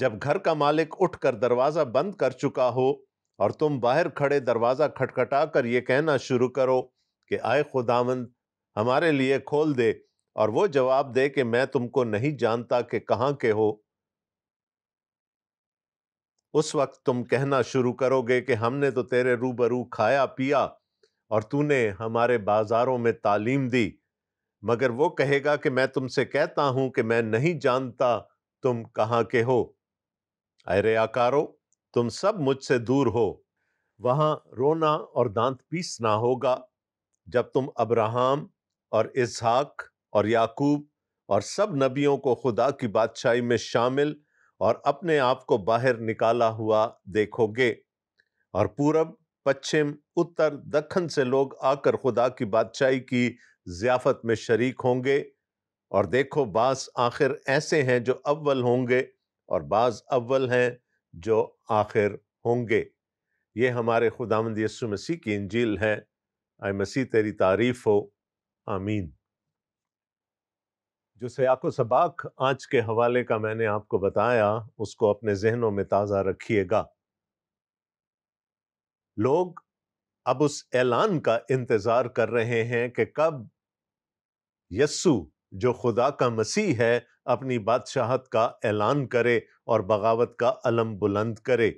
جب گھر کا مالک اٹھ کر دروازہ بند کر چکا ہو اور تم باہر کھڑے دروازہ کھٹکھٹا کر یہ کہنا شروع کرو کہ آئے خداوند ہمارے لیے کھول دے، اور وہ جواب دے کہ میں تم کو نہیں جانتا کہ کہاں کے ہو، اس وقت تم کہنا شروع کرو گے کہ ہم نے تو تیرے روبرو کھایا پیا اور تو نے ہمارے بازاروں میں تعلیم دی، مگر وہ کہے گا کہ میں تم سے کہتا ہوں کہ میں نہیں جانتا تم کہاں کے ہو۔ اے ریاکارو، تم سب مجھ سے دور ہو، وہاں رونا اور دانت پیسنا ہوگا جب تم ابراہم اور اسحاق اور یعقوب اور سب نبیوں کو خدا کی بادشاہی میں شامل اور اپنے آپ کو باہر نکالا ہوا دیکھو گے، اور پورب، پچھم، اتر، دکن سے لوگ آ کر خدا کی بادشاہی کی ضیافت میں شریک ہوں گے، اور دیکھو بعض آخر ایسے ہیں جو اول ہوں گے اور بعض اول ہیں جو آخر ہوں گے۔ یہ ہمارے خداوند یسوع مسیح کی انجیل ہے۔ اے مسیح تیری تعریف ہو، آمین۔ جو سیاق و سباق آج کے حوالے کا میں نے آپ کو بتایا، اس کو اپنے ذہنوں میں تازہ رکھیے گا۔ لوگ اب اس اعلان کا انتظار کر رہے ہیں کہ کب یسوع جو خدا کا مسیح ہے اپنی بادشاہت کا اعلان کرے اور بغاوت کا علم بلند کرے۔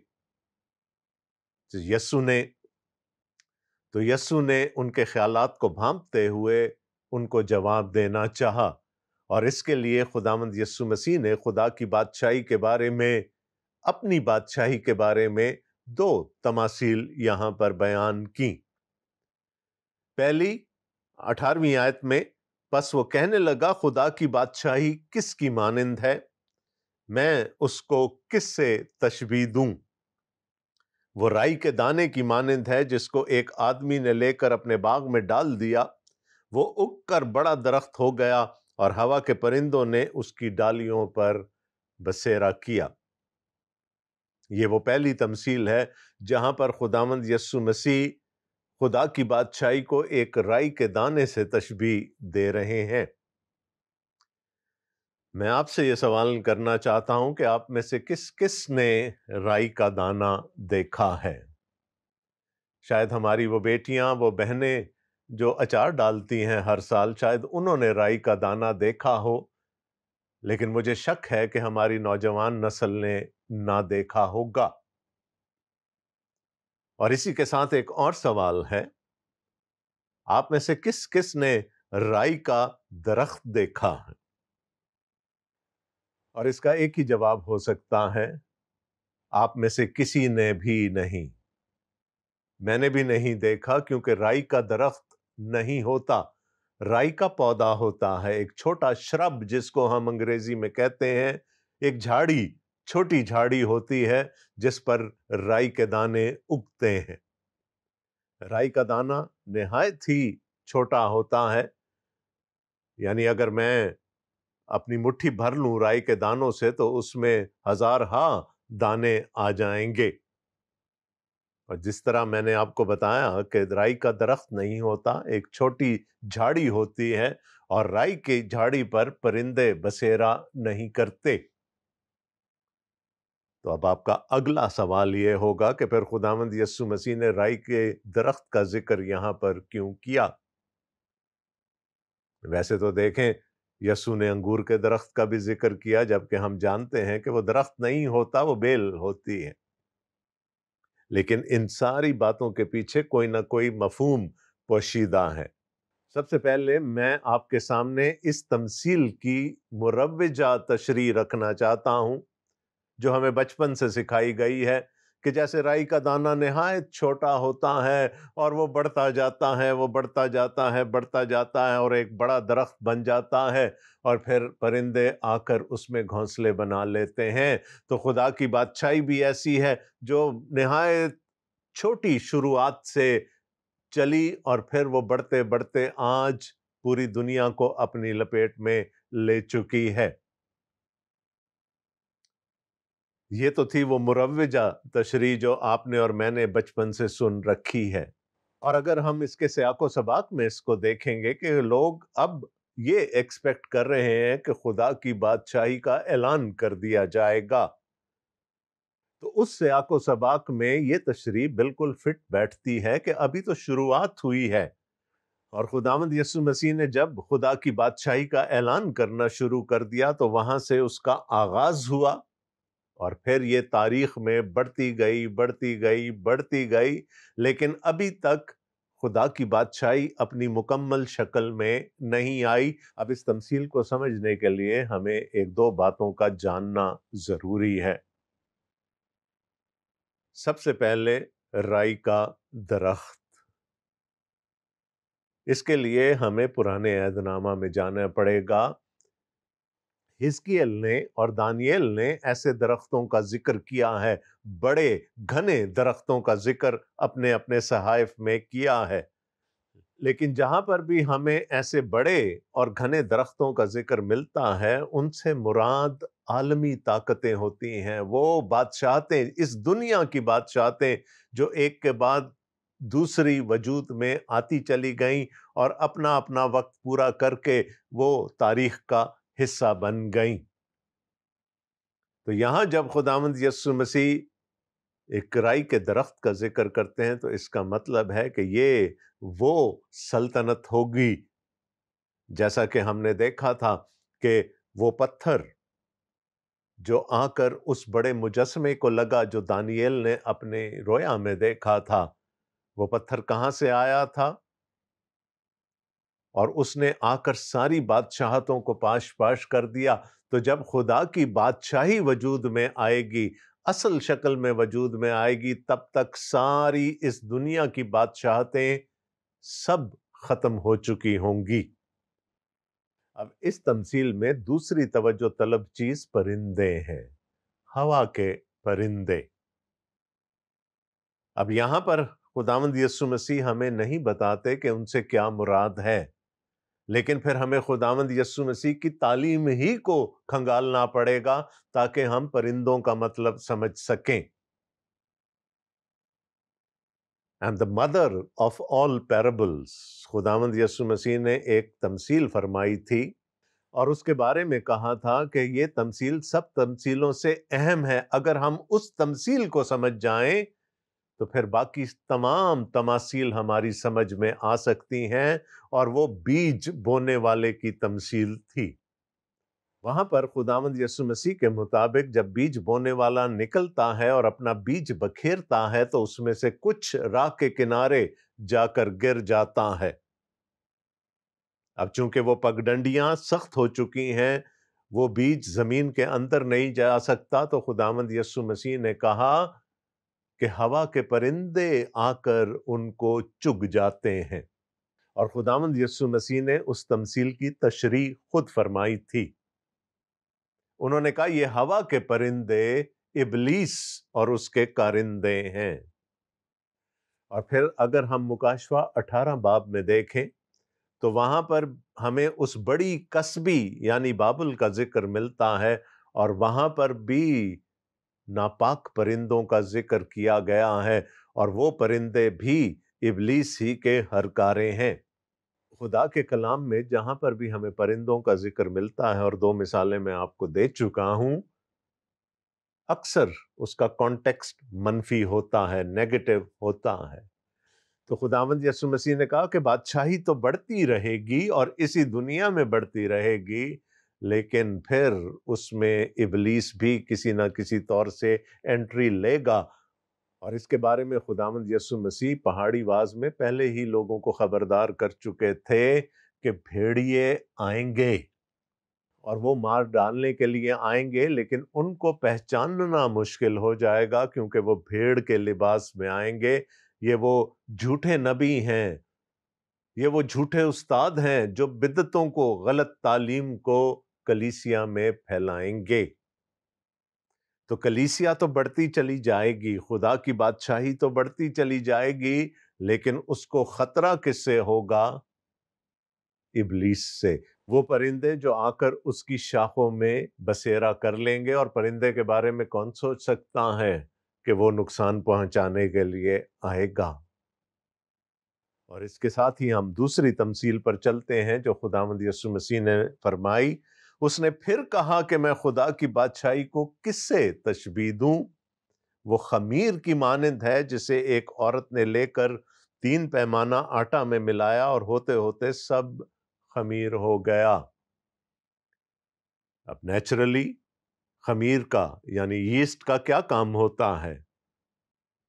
یسوع نے ان کے خیالات کو بھانپتے ہوئے ان کو جواب دینا چاہا، اور اس کے لیے خداوند یسوع مسیح نے خدا کی بادشاہی کے بارے میں، اپنی بادشاہی کے بارے میں 2 تماثیل یہاں پر بیان کی۔ پہلی 18ویں آیت میں، پس وہ کہنے لگا خدا کی بادشاہی کس کی مانند ہے، میں اس کو کس سے تشبیہ دوں؟ وہ رائی کے دانے کی مانند ہے جس کو ایک آدمی نے لے کر اپنے باغ میں ڈال دیا، وہ اگ کر بڑا درخت ہو گیا اور ہوا کے پرندوں نے اس کی ڈالیوں پر بسیرا کیا۔ یہ وہ پہلی تمثیل ہے جہاں پر خداوند یسوع مسیح خدا کی بادشاہی کو ایک رائی کے دانے سے تشبیہ دے رہے ہیں۔ میں آپ سے یہ سوال کرنا چاہتا ہوں کہ آپ میں سے کس کس نے رائی کا دانہ دیکھا ہے؟ شاید ہماری وہ بیٹیاں، وہ بہنیں جو اچار ڈالتی ہیں ہر سال، شاید انہوں نے رائی کا دانہ دیکھا ہو، لیکن مجھے شک ہے کہ ہماری نوجوان نسل نے نہ دیکھا ہوگا۔ اور اسی کے ساتھ ایک اور سوال ہے، آپ میں سے کس کس نے رائی کا درخت دیکھا ہے؟ اور اس کا ایک ہی جواب ہو سکتا ہے، آپ میں سے کسی نے بھی نہیں۔ میں نے بھی نہیں دیکھا، کیونکہ رائی کا درخت نہیں ہوتا، رائی کا پودا ہوتا ہے، ایک چھوٹا شرب جس کو ہم انگریزی میں کہتے ہیں، ایک جھاڑی، چھوٹی جھاڑی ہوتی ہے جس پر رائی کے دانے اگتے ہیں۔ رائی کا دانہ نہایت ہی چھوٹا ہوتا ہے، یعنی اگر میں اپنی مٹھی بھر لوں رائی کے دانوں سے تو اس میں ہزارہا دانے آ جائیں گے۔ اور جس طرح میں نے آپ کو بتایا کہ رائی کا درخت نہیں ہوتا، ایک چھوٹی جھاڑی ہوتی ہے، اور رائی کی جھاڑی پر پرندے بسیرا نہیں کرتے۔ تو اب آپ کا اگلا سوال یہ ہوگا کہ پھر خداوند یسوع مسیح نے رائی کے درخت کا ذکر یہاں پر کیوں کیا؟ ویسے تو دیکھیں، یسوع نے انگور کے درخت کا بھی ذکر کیا، جبکہ ہم جانتے ہیں کہ وہ درخت نہیں ہوتا، وہ بیل ہوتی ہے۔ لیکن ان ساری باتوں کے پیچھے کوئی نہ کوئی مفہوم پوشیدہ ہے۔ سب سے پہلے میں آپ کے سامنے اس تمثیل کی مروجہ تشریح رکھنا چاہتا ہوں، جو ہمیں بچپن سے سکھائی گئی ہے، کہ جیسے رائی کا دانہ نہایت چھوٹا ہوتا ہے اور وہ بڑھتا جاتا ہے، وہ بڑھتا جاتا ہے، بڑھتا جاتا ہے، اور ایک بڑا درخت بن جاتا ہے، اور پھر پرندے آ کر اس میں گھونسلے بنا لیتے ہیں۔ تو خدا کی بادشاہی بھی ایسی ہے، جو نہایت چھوٹی شروعات سے چلی اور پھر وہ بڑھتے بڑھتے آج پوری دنیا کو اپنی لپیٹ میں لے چکی ہے۔ یہ تو تھی وہ مروجہ تشریح جو آپ نے اور میں نے بچپن سے سن رکھی ہے۔ اور اگر ہم اس کے سیاق و سباق میں اس کو دیکھیں گے کہ لوگ اب یہ ایکسپیکٹ کر رہے ہیں کہ خدا کی بادشاہی کا اعلان کر دیا جائے گا، تو اس سیاق و سباق میں یہ تشریح بالکل فٹ بیٹھتی ہے کہ ابھی تو شروعات ہوئی ہے، اور خداوند یسوع مسیح نے جب خدا کی بادشاہی کا اعلان کرنا شروع کر دیا تو وہاں سے اس کا آغاز ہوا، اور پھر یہ تاریخ میں بڑھتی گئی بڑھتی گئی بڑھتی گئی، لیکن ابھی تک خدا کی بادشاہی اپنی مکمل شکل میں نہیں آئی۔ اب اس تمثیل کو سمجھنے کے لیے ہمیں ایک دو باتوں کا جاننا ضروری ہے۔ سب سے پہلے رائی کا درخت۔ اس کے لیے ہمیں پرانے عہد نامہ میں جانا پڑے گا۔ حزقیل نے اور دانییل نے ایسے درختوں کا ذکر کیا ہے، بڑے گھنے درختوں کا ذکر اپنے اپنے صحائف میں کیا ہے، لیکن جہاں پر بھی ہمیں ایسے بڑے اور گھنے درختوں کا ذکر ملتا ہے ان سے مراد عالمی طاقتیں ہوتی ہیں، وہ بادشاہتیں، اس دنیا کی بادشاہتیں جو ایک کے بعد دوسری وجود میں آتی چلی گئیں اور اپنا اپنا وقت پورا کر کے وہ تاریخ کا حصہ بن گئیں۔ تو یہاں جب خداوند یسوع مسیح ایک رائی کے درخت کا ذکر کرتے ہیں تو اس کا مطلب ہے کہ یہ وہ سلطنت ہوگی، جیسا کہ ہم نے دیکھا تھا کہ وہ پتھر جو آ کر اس بڑے مجسمے کو لگا جو دانییل نے اپنے رویا میں دیکھا تھا، وہ پتھر کہاں سے آیا تھا؟ اور اس نے آ کر ساری بادشاہتوں کو پاش پاش کر دیا۔ تو جب خدا کی بادشاہی وجود میں آئے گی، اصل شکل میں وجود میں آئے گی، تب تک ساری اس دنیا کی بادشاہتیں سب ختم ہو چکی ہوں گی۔ اب اس تمثیل میں دوسری توجہ طلب چیز پرندے ہیں، ہوا کے پرندے۔ اب یہاں پر خداوند یسوع مسیح ہمیں نہیں بتاتے کہ ان سے کیا مراد ہے، لیکن پھر ہمیں خداوند یسوع مسیح کی تعلیم ہی کو کھنگالنا پڑے گا تاکہ ہم پرندوں کا مطلب سمجھ سکیں۔ And the mother of all parables، خداوند یسوع مسیح نے ایک تمثیل فرمائی تھی اور اس کے بارے میں کہا تھا کہ یہ تمثیل سب تمثیلوں سے اہم ہے۔ اگر ہم اس تمثیل کو سمجھ جائیں تو پھر باقی تمام تماثیل ہماری سمجھ میں آ سکتی ہیں، اور وہ بیج بونے والے کی تمثیل تھی۔ وہاں پر خداوند یسوع مسیح کے مطابق جب بیج بونے والا نکلتا ہے اور اپنا بیج بکھیرتا ہے تو اس میں سے کچھ راہ کے کنارے جا کر گر جاتا ہے۔ اب چونکہ وہ پگڈنڈیاں سخت ہو چکی ہیں، وہ بیج زمین کے اندر نہیں جا سکتا، تو خداوند یسوع مسیح نے کہا کہ ہوا کے پرندے آ کر ان کو چگ جاتے ہیں، اور خداوند یسوع مسیح نے اس تمثیل کی تشریح خود فرمائی تھی۔ انہوں نے کہا یہ ہوا کے پرندے ابلیس اور اس کے کارندے ہیں۔ اور پھر اگر ہم مکاشفہ 18 باب میں دیکھیں تو وہاں پر ہمیں اس بڑی کسبی یعنی بابل کا ذکر ملتا ہے، اور وہاں پر بھی ناپاک پرندوں کا ذکر کیا گیا ہے، اور وہ پرندے بھی ابلیس ہی کے ہرکارے ہیں۔ خدا کے کلام میں جہاں پر بھی ہمیں پرندوں کا ذکر ملتا ہے، اور دو مثالیں میں آپ کو دے چکا ہوں، اکثر اس کا کانٹیکسٹ منفی ہوتا ہے، نیگیٹو ہوتا ہے۔ تو خداوند یسوع مسیح نے کہا کہ بادشاہی تو بڑھتی رہے گی اور اسی دنیا میں بڑھتی رہے گی، لیکن پھر اس میں ابلیس بھی کسی نہ کسی طور سے انٹری لے گا، اور اس کے بارے میں خداوند یسوع مسیح پہاڑی واز میں پہلے ہی لوگوں کو خبردار کر چکے تھے کہ بھیڑیے آئیں گے اور وہ مار ڈالنے کے لیے آئیں گے، لیکن ان کو پہچاننا مشکل ہو جائے گا کیونکہ وہ بھیڑ کے لباس میں آئیں گے۔ یہ وہ جھوٹے نبی ہیں، یہ وہ جھوٹے استاد ہیں جو بدعتوں کو، غلط تعلیم کو کلیسیا میں پھیلائیں گے۔ تو کلیسیا تو بڑھتی چلی جائے گی، خدا کی بادشاہی تو بڑھتی چلی جائے گی، لیکن اس کو خطرہ کس سے ہوگا؟ ابلیس سے۔ وہ پرندے جو آ کر اس کی شاخوں میں بسیرا کر لیں گے، اور پرندے کے بارے میں کون سوچ سکتا ہے کہ وہ نقصان پہنچانے کے لیے آئے گا؟ اور اس کے ساتھ ہی ہم دوسری تمثیل پر چلتے ہیں جو خداوند یسوع مسیح نے فرمائی۔ اس نے پھر کہا کہ میں خدا کی بادشاہی کو کس سے تشبیہ دوں؟ وہ خمیر کی مانند ہے جسے ایک عورت نے لے کر 3 پیمانہ آٹا میں ملایا اور ہوتے ہوتے سب خمیر ہو گیا۔ اب نیچرلی خمیر کا یعنی یسٹ کا کیا کام ہوتا ہے؟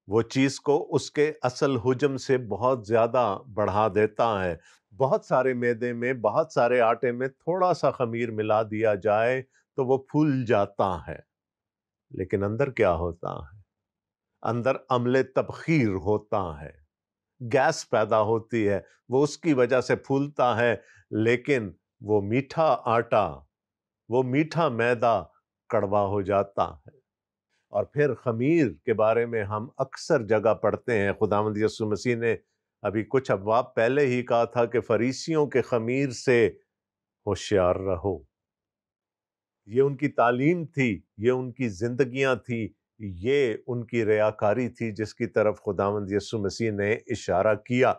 وہ چیز کو اس کے اصل حجم سے بہت زیادہ بڑھا دیتا ہے۔ بہت سارے میدے میں، بہت سارے آٹے میں تھوڑا سا خمیر ملا دیا جائے تو وہ پھول جاتا ہے، لیکن اندر کیا ہوتا ہے؟ اندر عمل تبخیر ہوتا ہے، گیس پیدا ہوتی ہے، وہ اس کی وجہ سے پھولتا ہے، لیکن وہ میٹھا آٹا، وہ میٹھا میدا کڑوا ہو جاتا ہے۔ اور پھر خمیر کے بارے میں ہم اکثر جگہ پڑھتے ہیں۔ خداوند یسوع مسیح نے ابھی کچھ ابواب پہلے ہی کہا تھا کہ فریسیوں کے خمیر سے ہوشیار رہو۔ یہ ان کی تعلیم تھی، یہ ان کی زندگیاں تھی، یہ ان کی ریاکاری تھی جس کی طرف خداوند یسوع مسیح نے اشارہ کیا۔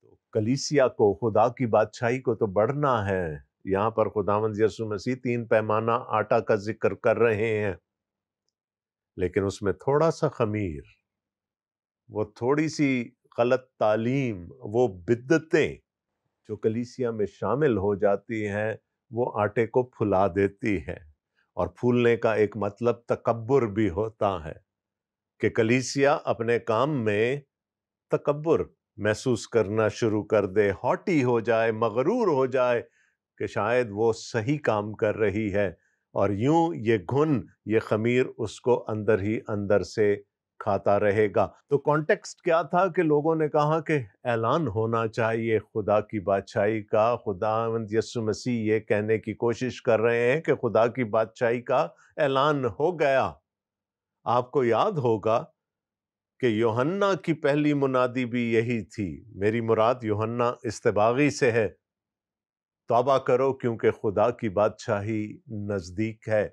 تو کلیسیا کو، خدا کی بادشاہی کو تو بڑھنا ہے۔ یہاں پر خداوند یسوع مسیح 3 پیمانہ آٹا کا ذکر کر رہے ہیں، لیکن اس میں تھوڑا سا خمیر، وہ تھوڑی سی غلط تعلیم، وہ بدعتیں جو کلیسیا میں شامل ہو جاتی ہیں، وہ آٹے کو پھلا دیتی ہے۔ اور پھولنے کا ایک مطلب تکبر بھی ہوتا ہے کہ کلیسیا اپنے کام میں تکبر محسوس کرنا شروع کر دے، ہاٹی ہو جائے، مغرور ہو جائے کہ شاید وہ صحیح کام کر رہی ہے، اور یوں یہ گھن، یہ خمیر اس کو اندر ہی اندر سے کھاتا رہے گا۔ تو کانٹیکسٹ کیا تھا کہ لوگوں نے کہا کہ اعلان ہونا چاہیے خدا کی بادشاہی کا۔ خداوند یسوع مسیح یہ کہنے کی کوشش کر رہے ہیں کہ خدا کی بادشاہی کا اعلان ہو گیا۔ آپ کو یاد ہوگا کہ یوحنا کی پہلی منادی بھی یہی تھی، میری مراد یوحنا استباغی سے ہے، توبہ کرو کیونکہ خدا کی بادشاہی نزدیک ہے۔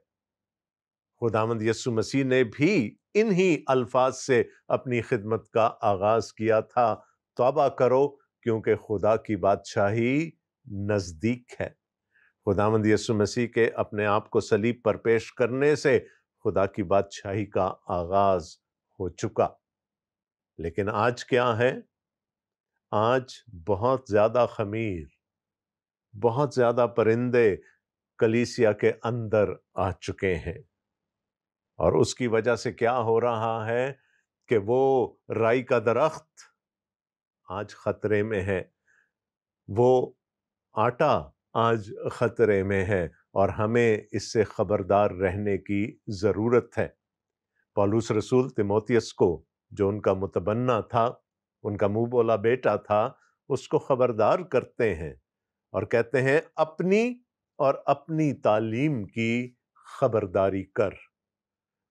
خداوند یسوع مسیح نے بھی انہی الفاظ سے اپنی خدمت کا آغاز کیا تھا، توبہ کرو کیونکہ خدا کی بادشاہی نزدیک ہے۔ خداوند یسوع مسیح کے اپنے آپ کو صلیب پر پیش کرنے سے خدا کی بادشاہی کا آغاز ہو چکا۔ لیکن آج کیا ہے؟ آج بہت زیادہ خمیر، بہت زیادہ پرندے کلیسیا کے اندر آ چکے ہیں، اور اس کی وجہ سے کیا ہو رہا ہے کہ وہ رائی کا درخت آج خطرے میں ہے، وہ آٹا آج خطرے میں ہے، اور ہمیں اس سے خبردار رہنے کی ضرورت ہے۔ پولس رسول تیموتھیوس کو، جو ان کا متبنہ تھا، ان کا منہ بولا بیٹا تھا، اس کو خبردار کرتے ہیں اور کہتے ہیں اپنی اور اپنی تعلیم کی خبرداری کر۔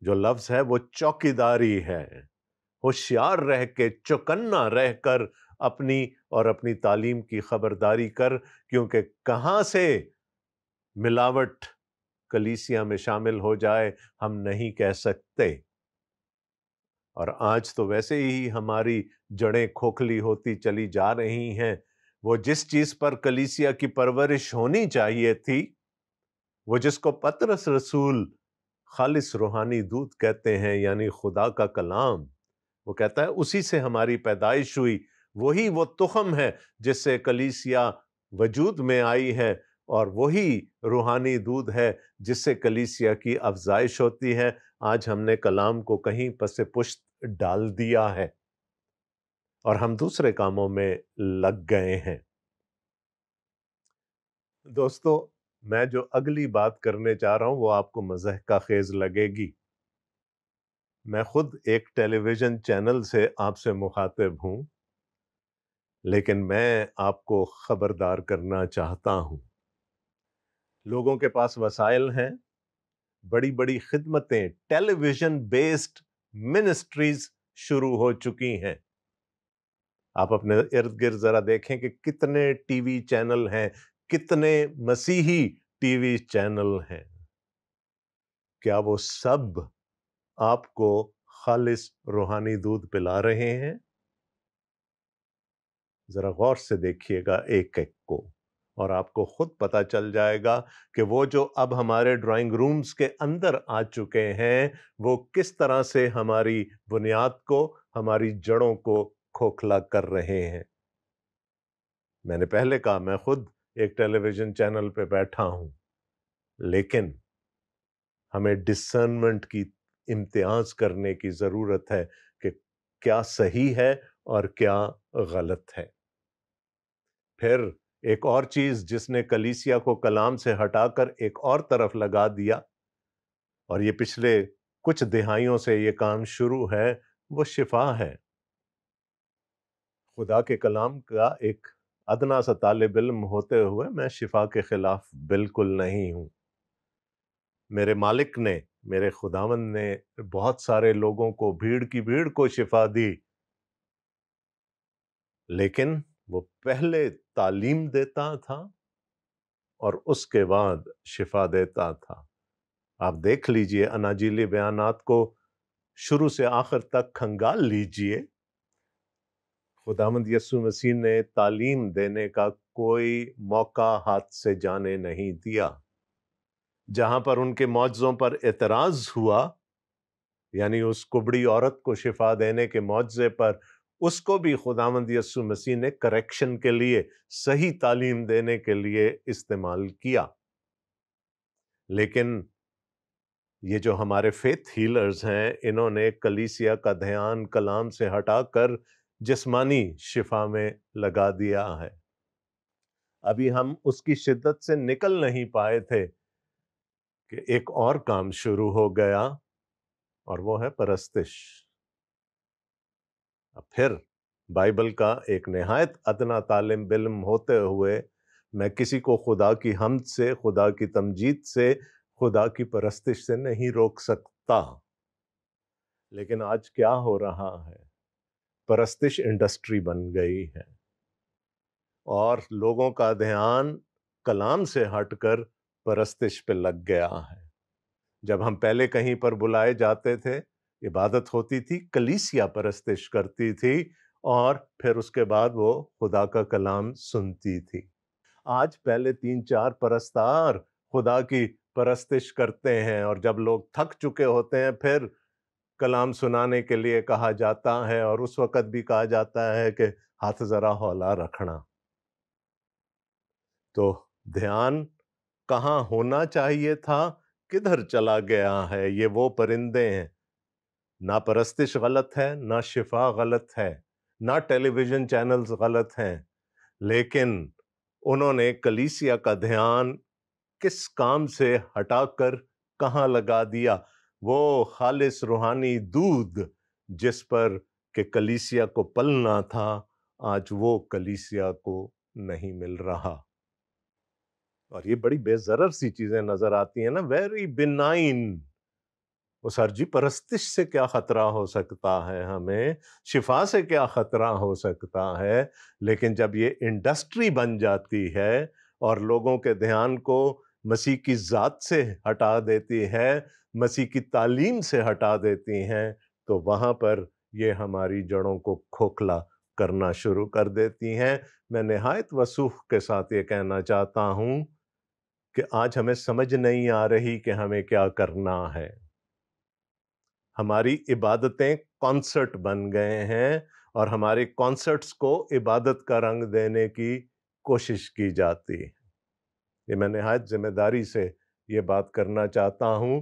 جو لفظ ہے وہ چوکیداری ہے، ہوشیار رہ کے، چوکنا رہ کر اپنی اور اپنی تعلیم کی خبرداری کر، کیونکہ کہاں سے ملاوٹ کلیسیا میں شامل ہو جائے ہم نہیں کہہ سکتے۔ اور آج تو ویسے ہی ہماری جڑیں کھوکھلی ہوتی چلی جا رہی ہیں۔ وہ جس چیز پر کلیسیا کی پرورش ہونی چاہیے تھی، وہ جس کو پطرس رسول خالص روحانی دودھ کہتے ہیں، یعنی خدا کا کلام، وہ کہتا ہے اسی سے ہماری پیدائش ہوئی، وہی وہ تخم ہے جس سے کلیسیا وجود میں آئی ہے، اور وہی روحانی دودھ ہے جس سے کلیسیا کی افزائش ہوتی ہے۔ آج ہم نے کلام کو کہیں پس پشت ڈال دیا ہے اور ہم دوسرے کاموں میں لگ گئے ہیں۔ دوستو، میں جو اگلی بات کرنے چاہ رہا ہوں وہ آپ کو مزاح کا خیز لگے گی۔ میں خود ایک ٹیلی ویژن چینل سے آپ سے مخاطب ہوں، لیکن میں آپ کو خبردار کرنا چاہتا ہوں۔ لوگوں کے پاس وسائل ہیں، بڑی بڑی خدمتیں، ٹیلی ویژن بیسڈ منسٹریز شروع ہو چکی ہیں۔ آپ اپنے ارد گرد ذرا دیکھیں کہ کتنے ٹی وی چینل ہیں، کتنے مسیحی ٹی وی چینل ہیں۔ کیا وہ سب آپ کو خالص روحانی دودھ پلا رہے ہیں؟ ذرا غور سے دیکھیے گا ایک ایک کو، اور آپ کو خود پتہ چل جائے گا کہ وہ جو اب ہمارے ڈرائنگ رومز کے اندر آ چکے ہیں وہ کس طرح سے ہماری بنیاد کو، ہماری جڑوں کو کھوکھلا کر رہے ہیں۔ میں نے پہلے کہا میں خود ایک ٹیلی ویژن چینل پہ بیٹھا ہوں، لیکن ہمیں ڈسرنمنٹ کی امتیاز کرنے کی ضرورت ہے کہ کیا صحیح ہے اور کیا غلط ہے۔ پھر ایک اور چیز جس نے کلیسیا کو کلام سے ہٹا کر ایک اور طرف لگا دیا، اور یہ پچھلے کچھ دہائیوں سے یہ کام شروع ہے، وہ شفا ہے۔ خدا کے کلام کا ایک ادنا سا طالب علم ہوتے ہوئے میں شفا کے خلاف بالکل نہیں ہوں۔ میرے مالک نے، میرے خداوند نے بہت سارے لوگوں کو، بھیڑ کی بھیڑ کو شفا دی، لیکن وہ پہلے تعلیم دیتا تھا اور اس کے بعد شفا دیتا تھا۔ آپ دیکھ لیجئے اناجیلی بیانات کو شروع سے آخر تک کھنگال لیجئے، خداوند یسوع مسیح نے تعلیم دینے کا کوئی موقع ہاتھ سے جانے نہیں دیا۔ جہاں پر ان کے معجزوں پر اعتراض ہوا، یعنی اس کبڑی عورت کو شفا دینے کے معجزے پر، اس کو بھی خداوند یسوع مسیح نے کریکشن کے لیے، صحیح تعلیم دینے کے لیے استعمال کیا۔ لیکن یہ جو ہمارے فیتھ ہیلرز ہیں، انہوں نے کلیسیا کا دھیان کلام سے ہٹا کر جسمانی شفا میں لگا دیا ہے۔ ابھی ہم اس کی شدت سے نکل نہیں پائے تھے کہ ایک اور کام شروع ہو گیا، اور وہ ہے پرستش۔ اب پھر بائبل کا ایک نہایت ادنا طالب علم ہوتے ہوئے میں کسی کو خدا کی حمد سے، خدا کی تمجید سے، خدا کی پرستش سے نہیں روک سکتا۔ لیکن آج کیا ہو رہا ہے؟ پرستش انڈسٹری بن گئی ہے، اور لوگوں کا دھیان کلام سے ہٹ کر پرستش پہ لگ گیا ہے۔ جب ہم پہلے کہیں پر بلائے جاتے تھے، عبادت ہوتی تھی، کلیسیا پرستش کرتی تھی، اور پھر اس کے بعد وہ خدا کا کلام سنتی تھی۔ آج پہلے 3-4 پرستار خدا کی پرستش کرتے ہیں، اور جب لوگ تھک چکے ہوتے ہیں پھر کلام سنانے کے لیے کہا جاتا ہے، اور اس وقت بھی کہا جاتا ہے کہ ہاتھ ذرا ہولا رکھنا۔ تو دھیان کہاں ہونا چاہیے تھا، کدھر چلا گیا ہے؟ یہ وہ پرندے ہیں۔ نہ پرستش غلط ہے، نہ شفا غلط ہے، نہ ٹیلی ویژن چینلز غلط ہیں، لیکن انہوں نے کلیسیا کا دھیان کس کام سے ہٹا کر کہاں لگا دیا؟ وہ خالص روحانی دودھ جس پر کہ کلیسیا کو پلنا تھا، آج وہ کلیسیا کو نہیں مل رہا۔ اور یہ بڑی بے ضرر سی چیزیں نظر آتی ہیں نا، ویری بینائن۔ وہ سر جی پرستش سے کیا خطرہ ہو سکتا ہے، ہمیں شفا سے کیا خطرہ ہو سکتا ہے؟ لیکن جب یہ انڈسٹری بن جاتی ہے اور لوگوں کے دھیان کو مسیح کی ذات سے ہٹا دیتی ہے، مسیح کی تعلیم سے ہٹا دیتی ہیں، تو وہاں پر یہ ہماری جڑوں کو کھوکھلا کرنا شروع کر دیتی ہیں۔ میں نہایت وضوح کے ساتھ یہ کہنا چاہتا ہوں کہ آج ہمیں سمجھ نہیں آ رہی کہ ہمیں کیا کرنا ہے۔ ہماری عبادتیں کانسرٹ بن گئے ہیں، اور ہمارے کانسرٹس کو عبادت کا رنگ دینے کی کوشش کی جاتی ہے۔ یہ میں نہایت ذمہ داری سے یہ بات کرنا چاہتا ہوں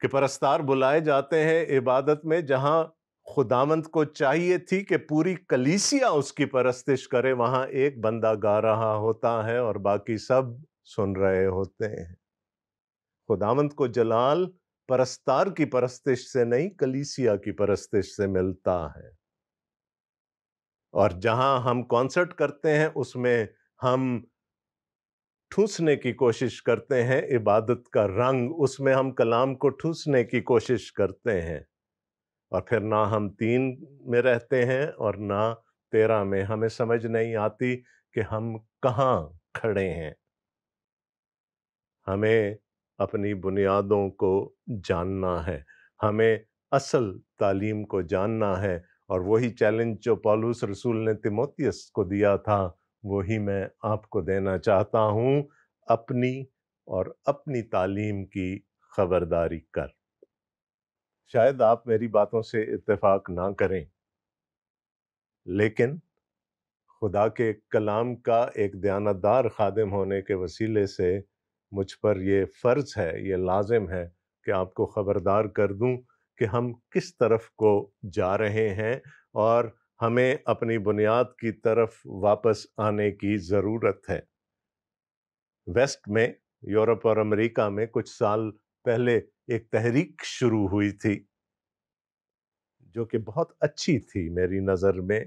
کہ پرستار بلائے جاتے ہیں عبادت میں، جہاں خداوند کو چاہیے تھی کہ پوری کلیسیا اس کی پرستش کرے، وہاں ایک بندہ گا رہا ہوتا ہے اور باقی سب سن رہے ہوتے ہیں۔ خداوند کو جلال پرستار کی پرستش سے نہیں، کلیسیا کی پرستش سے ملتا ہے۔ اور جہاں ہم کانسرٹ کرتے ہیں، اس میں ہم ٹھوسنے کی کوشش کرتے ہیں عبادت کا رنگ، اس میں ہم کلام کو ٹھوسنے کی کوشش کرتے ہیں، اور پھر نہ ہم 3 میں رہتے ہیں اور نہ 13 میں۔ ہمیں سمجھ نہیں آتی کہ ہم کہاں کھڑے ہیں۔ ہمیں اپنی بنیادوں کو جاننا ہے، ہمیں اصل تعلیم کو جاننا ہے، اور وہی چیلنج جو پولس رسول نے تیموتھیوس کو دیا تھا، وہی میں آپ کو دینا چاہتا ہوں اپنی اور اپنی تعلیم کی خبرداری کر۔ شاید آپ میری باتوں سے اتفاق نہ کریں، لیکن خدا کے کلام کا ایک دیانتدار خادم ہونے کے وسیلے سے مجھ پر یہ فرض ہے، یہ لازم ہے کہ آپ کو خبردار کر دوں کہ ہم کس طرف کو جا رہے ہیں اور ہمیں اپنی بنیاد کی طرف واپس آنے کی ضرورت ہے۔ ویسٹ میں، یورپ اور امریکہ میں کچھ سال پہلے ایک تحریک شروع ہوئی تھی جو کہ بہت اچھی تھی میری نظر میں،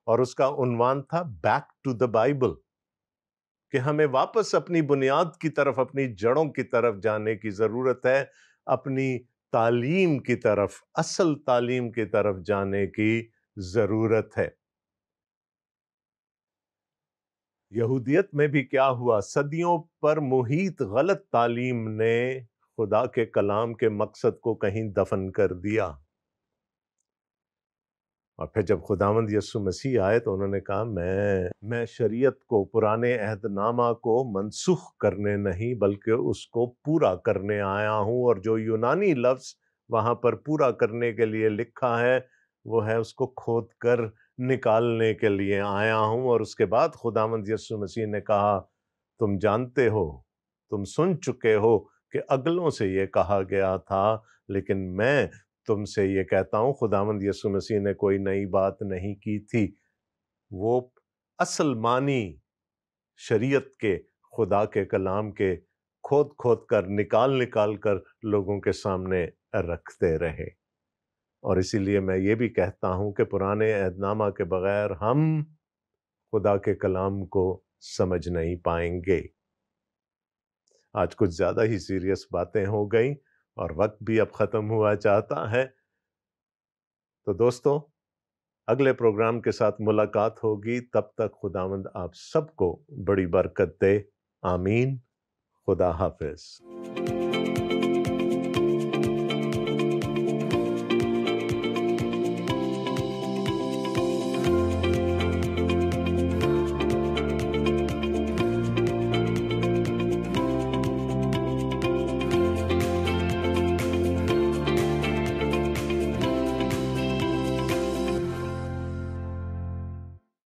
اور اس کا عنوان تھا بیک ٹو دا بائبل، کہ ہمیں واپس اپنی بنیاد کی طرف، اپنی جڑوں کی طرف جانے کی ضرورت ہے، اپنی تعلیم کی طرف، اصل تعلیم کی طرف جانے کی ضرورت ہے۔ یہودیت میں بھی کیا ہوا؟ صدیوں پر محیط غلط تعلیم نے خدا کے کلام کے مقصد کو کہیں دفن کر دیا، اور پھر جب خداوند یسوع مسیح آئے تو انہوں نے کہا میں شریعت کو، پرانے عہد نامہ کو منسوخ کرنے نہیں بلکہ اس کو پورا کرنے آیا ہوں، اور جو یونانی لفظ وہاں پر پورا کرنے کے لیے لکھا ہے وہ ہے اس کو کھود کر نکالنے کے لیے آیا ہوں۔ اور اس کے بعد خداوند یسوع مسیح نے کہا، تم جانتے ہو، تم سن چکے ہو کہ اگلوں سے یہ کہا گیا تھا، لیکن میں تم سے یہ کہتا ہوں۔ خداوند یسوع مسیح نے کوئی نئی بات نہیں کی تھی، وہ اصل معنی شریعت کے، خدا کے کلام کے کھود کھود کر، نکال کر لوگوں کے سامنے رکھتے رہے۔ اور اسی لیے میں یہ بھی کہتا ہوں کہ پرانے عہد نامہ کے بغیر ہم خدا کے کلام کو سمجھ نہیں پائیں گے۔ آج کچھ زیادہ ہی سیریس باتیں ہو گئیں اور وقت بھی اب ختم ہوا چاہتا ہے، تو دوستو اگلے پروگرام کے ساتھ ملاقات ہوگی۔ تب تک خداوند آپ سب کو بڑی برکت دے۔ آمین۔ خدا حافظ۔